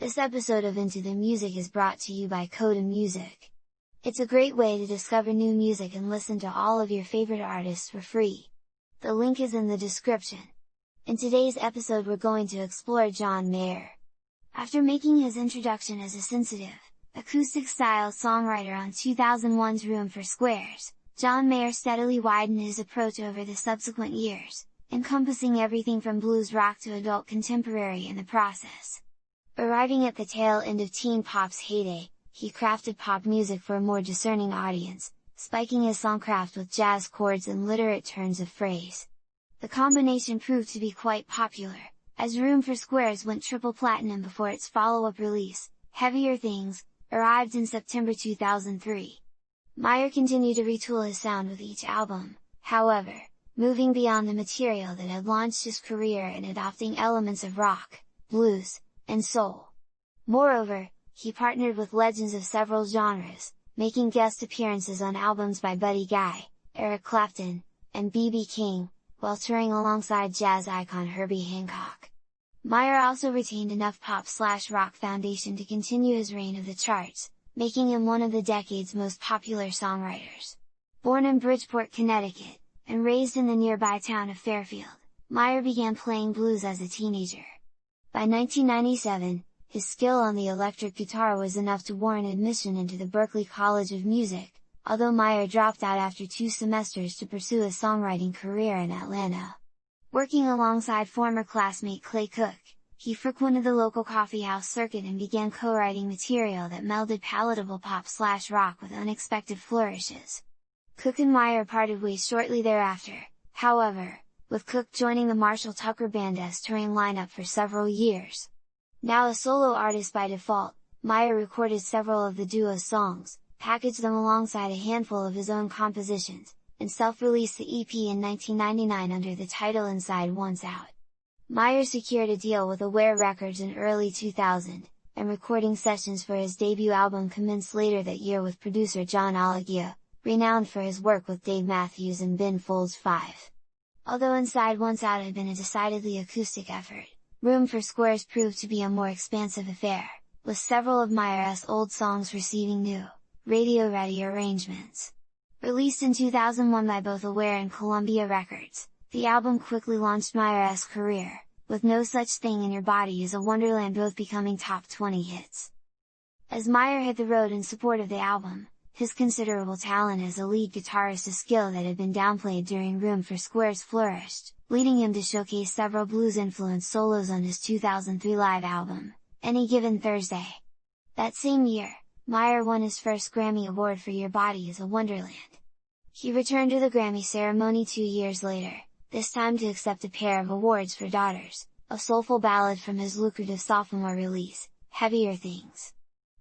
This episode of Into the Music is brought to you by Coda Music. It's a great way to discover new music and listen to all of your favorite artists for free. The link is in the description. In today's episode we're going to explore John Mayer. After making his introduction as a sensitive, acoustic-styled songwriter on 2001's Room for Squares, John Mayer steadily widened his approach over the subsequent years, encompassing everything from blues rock to adult contemporary in the process. Arriving at the tail end of teen pop's heyday, he crafted pop music for a more discerning audience, spiking his songcraft with jazz chords and literate turns of phrase. The combination proved to be quite popular, as Room for Squares went triple platinum before its follow-up release, Heavier Things, arrived in September 2003. Mayer continued to retool his sound with each album, however, moving beyond the material that had launched his career and adopting elements of rock, blues, and soul. Moreover, he partnered with legends of several genres, making guest appearances on albums by Buddy Guy, Eric Clapton, and B.B. King, while touring alongside jazz icon Herbie Hancock. Mayer also retained enough pop/rock foundation to continue his reign of the charts, making him one of the decade's most popular songwriters. Born in Bridgeport, Connecticut, and raised in the nearby town of Fairfield, Mayer began playing blues as a teenager. By 1997, his skill on the electric guitar was enough to warrant admission into the Berklee College of Music, although Mayer dropped out after 2 semesters to pursue a songwriting career in Atlanta. Working alongside former classmate Clay Cook, he frequented the local coffeehouse circuit and began co-writing material that melded palatable pop/rock with unexpected flourishes. Cook and Mayer parted ways shortly thereafter, however, with Cook joining the Marshall Tucker Band's touring lineup for several years. Now a solo artist by default, Mayer recorded several of the duo's songs, packaged them alongside a handful of his own compositions, and self-released the EP in 1999 under the title Inside Once Out. Mayer secured a deal with Aware Records in early 2000, and recording sessions for his debut album commenced later that year with producer John Alagia, renowned for his work with Dave Matthews and Ben Folds 5. Although Inside Once Out had been a decidedly acoustic effort, Room for Squares proved to be a more expansive affair, with several of Mayer's old songs receiving new, radio-ready arrangements. Released in 2001 by both Aware and Columbia Records, the album quickly launched Mayer's career, with No Such Thing in Your Body Is a Wonderland both becoming top 20 hits. As Mayer hit the road in support of the album, his considerable talent as a lead guitarist, a skill that had been downplayed during Room for Squares, flourished, leading him to showcase several blues-influenced solos on his 2003 live album, Any Given Thursday. That same year, Mayer won his first Grammy Award for Your Body Is a Wonderland. He returned to the Grammy ceremony 2 years later, this time to accept a pair of awards for Daughters, a soulful ballad from his lucrative sophomore release, Heavier Things.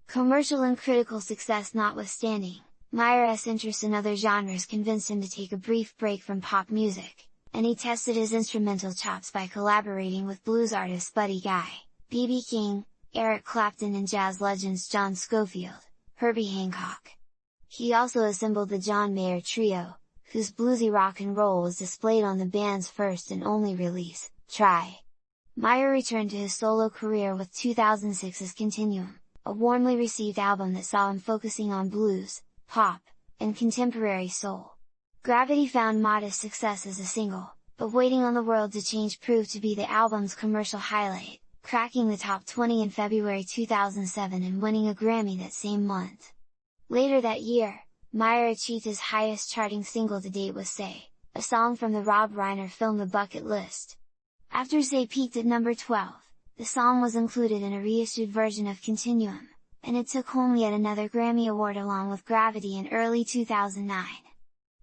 Commercial and critical success notwithstanding, Mayer's interest in other genres convinced him to take a brief break from pop music, and he tested his instrumental chops by collaborating with blues artists Buddy Guy, B.B. King, Eric Clapton and jazz legends John Scofield, Herbie Hancock. He also assembled the John Mayer Trio, whose bluesy rock and roll was displayed on the band's first and only release, Try. Mayer returned to his solo career with 2006's Continuum, a warmly received album that saw him focusing on blues, pop, and contemporary soul. Gravity found modest success as a single, but Waiting on the World to Change proved to be the album's commercial highlight, cracking the top 20 in February 2007 and winning a Grammy that same month. Later that year, Mayer achieved his highest charting single to date with Say, a song from the Rob Reiner film The Bucket List. After Say peaked at number 12, the song was included in a reissued version of Continuum, and it took home yet another Grammy Award along with Gravity in early 2009.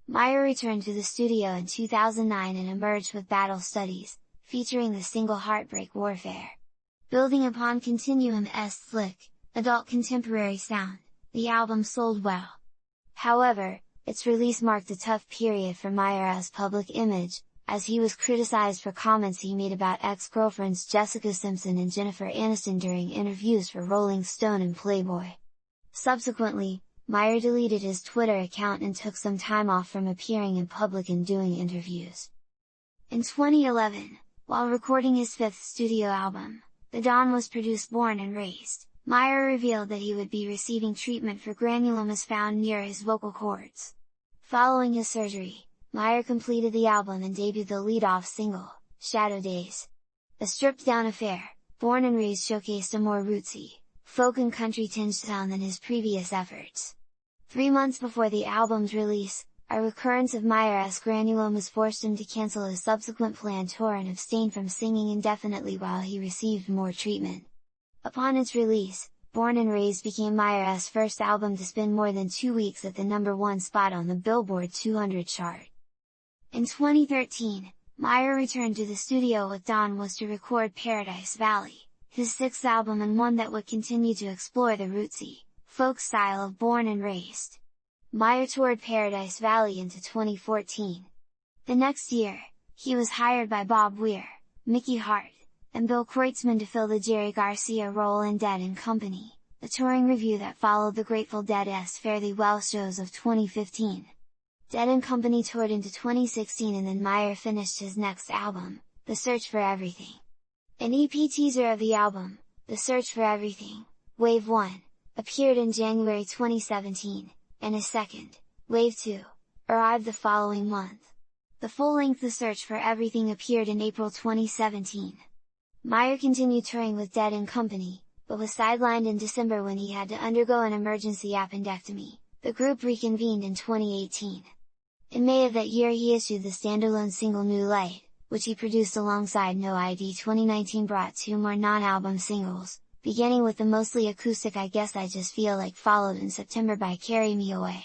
Mayer returned to the studio in 2009 and emerged with Battle Studies, featuring the single Heartbreak Warfare. Building upon Continuum's slick, adult contemporary sound, the album sold well. However, its release marked a tough period for Mayer's public image, as he was criticized for comments he made about ex-girlfriends Jessica Simpson and Jennifer Aniston during interviews for Rolling Stone and Playboy. Subsequently, Mayer deleted his Twitter account and took some time off from appearing in public and doing interviews. In 2011, while recording his 5th studio album, The Dawn was produced Born and Raised. Meyer revealed that he would be receiving treatment for granulomas found near his vocal cords. Following his surgery, Meyer completed the album and debuted the lead-off single, Shadow Days. A stripped-down affair, Born and Raised showcased a more rootsy, folk and country-tinged sound than his previous efforts. 3 months before the album's release, a recurrence of Meyer's granulomas forced him to cancel his subsequent planned tour and abstain from singing indefinitely while he received more treatment. Upon its release, Born and Raised became Meyer's first album to spend more than 2 weeks at the #1 spot on the Billboard 200 chart. In 2013, Meyer returned to the studio with Dawn was to record Paradise Valley, his 6th album and one that would continue to explore the rootsy, folk style of Born and Raised. Meyer toured Paradise Valley into 2014. The next year, he was hired by Bob Weir, Mickey Hart, and Bill Kreutzmann to fill the Jerry Garcia role in Dead and Company, a touring review that followed the Grateful Dead's Fare Well shows of 2015. Dead and Company toured into 2016 and then Meyer finished his next album, The Search for Everything. An EP teaser of the album, The Search for Everything, Wave 1, appeared in January 2017, and a second, Wave 2, arrived the following month. The full-length The Search for Everything appeared in April 2017. Meyer continued touring with Dead and Company, but was sidelined in December when he had to undergo an emergency appendectomy. The group reconvened in 2018. In May of that year he issued the standalone single New Light, which he produced alongside No ID. 2019 brought 2 more non-album singles, beginning with the mostly acoustic I Guess I Just Feel Like followed in September by Carry Me Away.